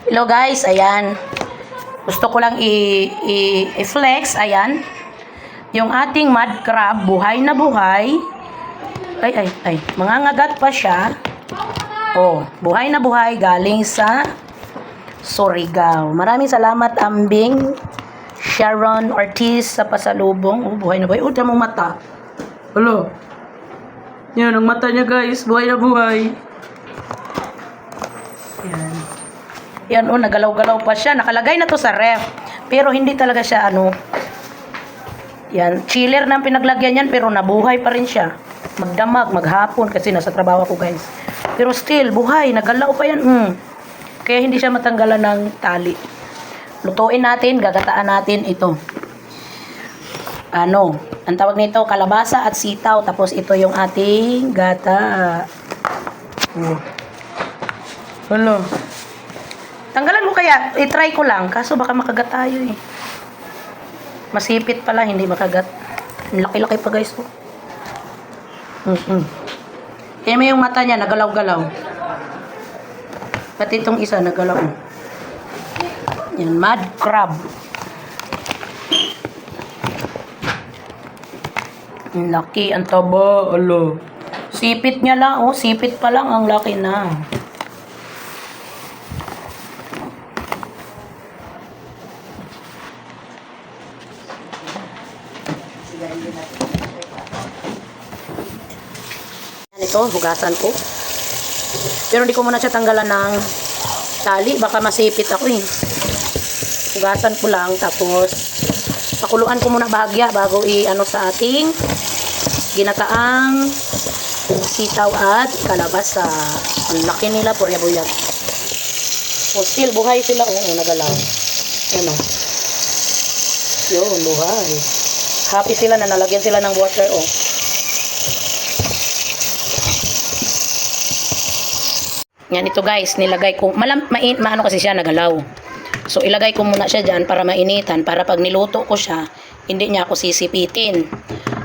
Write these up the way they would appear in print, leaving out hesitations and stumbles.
Hello guys, ayan. Gusto ko lang i-flex, ayan. Yung ating mud crab, buhay na buhay. Ay. Mangangagat pa siya. Oh, buhay na buhay galing sa Surigao. Maraming salamat, Ambing Sharon Ortiz sa pasalubong. Oh, buhay na buhay. Oh, mong mata. Hello. Yan, ang mata niya guys. Buhay na buhay. Yan. Yan, oh, nagalaw-galaw pa siya. Nakalagay na to sa ref. Pero hindi talaga siya, yan, chiller na ang pinaglagyan yan, pero nabuhay pa rin siya. Magdamag, maghapon, kasi nasa trabaho ko, guys. Pero still, buhay, nagalaw pa yan. Kaya hindi siya matanggalan ng tali. Lutuin natin, gagataan natin ito. Ang tawag nito, kalabasa at sitaw. Tapos ito yung ating gata. Hello. Tanggalan mo kaya, i-try ko lang. Kaso baka makagat tayo eh. Masipit pala, hindi makagat. Laki-laki pa guys. Kaya may yung mata niya, nagalaw-galaw. Pati itong isa, nagalaw. Yan, mud crab. Ang laki, ang taba. Alo. Sipit niya lang, oh. Sipit pa lang, ang laki na. Ito, hugasan ko. Pero hindi ko muna siya tanggalan ng tali. Baka masipit ako eh. Hugasan ko lang. Tapos, pakuluan ko muna bahagya bago sa ating ginataang sitaw at kalabasa. Ang laki nila, purya-buyag. O, still, buhay sila. Oo, nagalaw. Yan o. Yun, buhay. Happy sila na nalagyan sila ng water o. Yan ito guys, nilagay ko, maano kasi siya, nagalaw. So ilagay ko muna siya dyan para mainitan, para pag niluto ko siya, hindi niya ako sisipitin.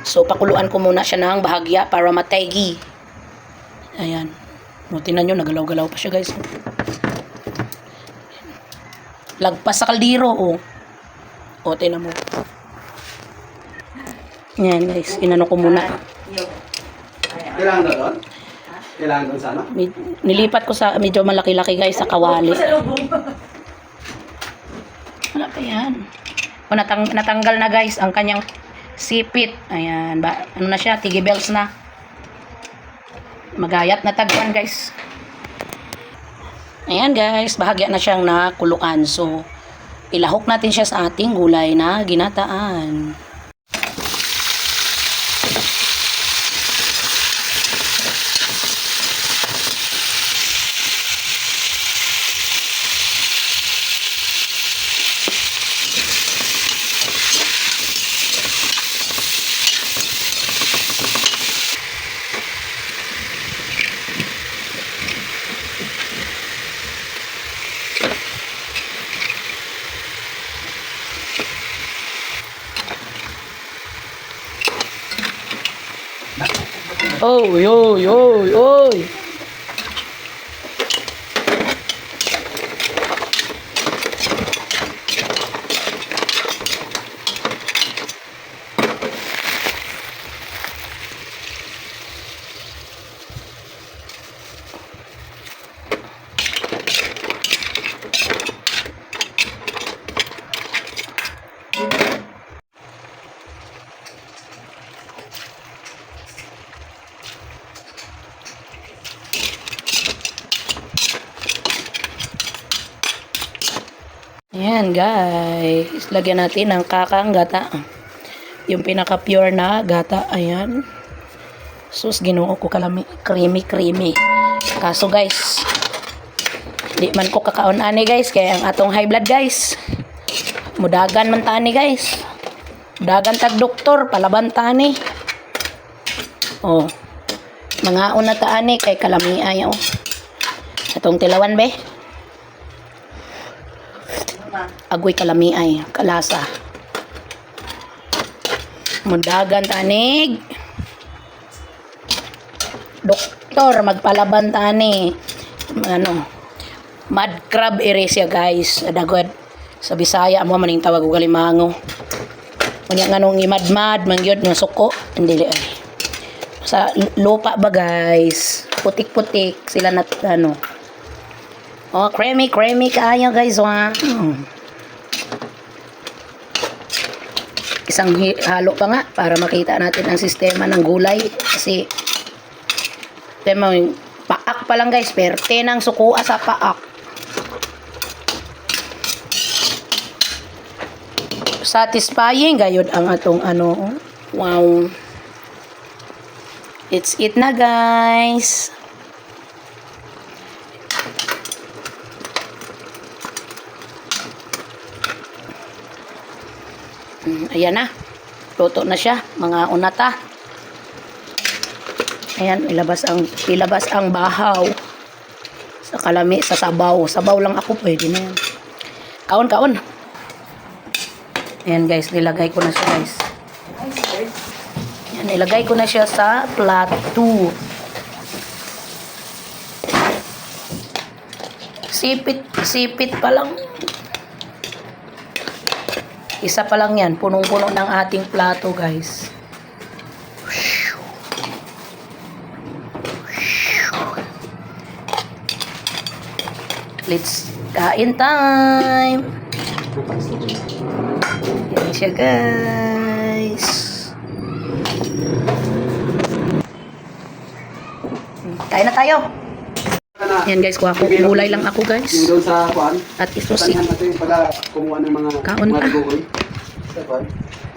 So pakuluan ko muna siya ng bahagya para mataygi. Ayan. O, tingnan nyo, nagalaw-galaw pa siya guys. Lagpas sa kaldero o. O, tingnan mo. Yan guys, inano ko muna. Kailangan doon? Kailangan doon sana? Nilipat ko sa medyo malaki-laki guys sa kawali. Wala pa yan. O, natanggal na guys ang kanyang sipit. Ayan. Ano na siya? Tiggy bells na. Magayat na tagpan guys. Ayan guys. Bahagya na siyang nakuluan. So, ilahok natin siya sa ating gulay na ginataan. Oy, oy, oy, oy. Ayan guys, lagyan natin ng kakang gata. Yung pinaka pure na gata, ayan. Sus, ginuo ko kalami, creamy. Kaso guys, di man ko kakaon ani guys, kaya ang atong high blood guys. Mudagan man tani guys. Mudagan tag doktor, palaban tani. Oh, mga una taani kay kalami ayaw. Atong tilawan be. Agoy kalami ay kalasa. Mudagan tanig. Doktor magpalaban tani. Mud crab eresya guys. Dagwad sa Bisaya mo maning tawag og alimango. Unya nganong imadmad mangyod nga suko. Dili ay. Sa lupa ba guys? Putik-putik sila nat ano. Oh, creamy kaayo guys wa. Isang halo pa nga para makita natin ang sistema ng gulay kasi tema paak pa lang guys, perte ng sukua sa paak. Satisfying gayud ang atong ano. Wow. It's it na guys. Ayan na. Luto na siya, mga unata. Ayan, ilabas ang bahaw. Sa kalami, sa sabaw. Sabaw lang ako, pwede na yan. Kaon. Ayan guys, nilagay ko na siya guys. Ayan, nilagay ko na siya sa plato. Sipit pa lang. Isa pa lang yan. Punong-puno ng ating plato, guys. Let's kain time! Yan siya, guys. Kain na tayo! Yan guys, kuha ko. Gulay lang ako guys. Yung doon sa kuan. At ito si... Tanihan natin pala kumuha ng mga Kaon mga pa. gugoy. Sa kuan.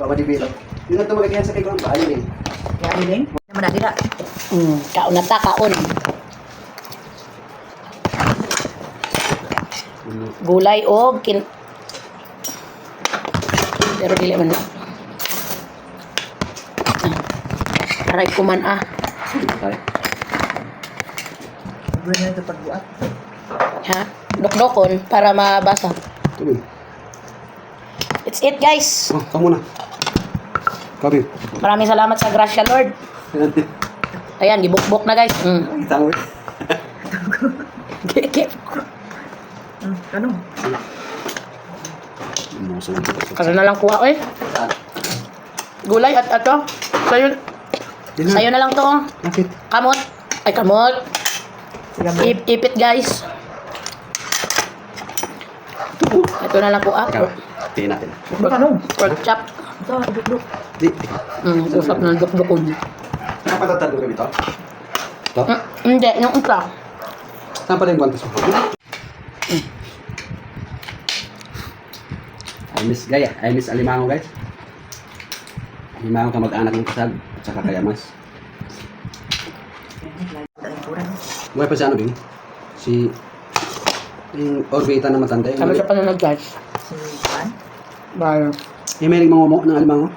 Babadibilo. Yung ito magkakayan sa kay kuan. Baalin din. Yan din. Naman natin na. Kaon na ta, kaon. Gulay o pero dili man. Aray ko man ah. Buwan na ito pagbuat. Ha? Dok-dokon para mabasa. Tuloy. It's it guys. Oh, kamu na. Kabi. Maraming salamat sa grasya Lord. Ayan, gibukbok na guys. Kita mo. Ano? Kasi na lang kuha eh. Gulay at ato. Sayo na lang to. Oh. Bakit? Kamot. Ay kamot. Ipit guys. Ito na lang po ako. Tingin natin. Ano? Pork chop. Ito, duk-duk. Di. Usap na duk-dukon. Napatatado ka dito? Ito? Hindi, yung isa. Saan pala yung guantes mo? I miss alimango guys. Alimango ka mag-anak ng kasag at saka kayamas. Buhay pa si ano din? Si... Yung orbita na matanda. Sabi sa panunod guys. Si Juan. Bye. Yung may mangumo ng alimango.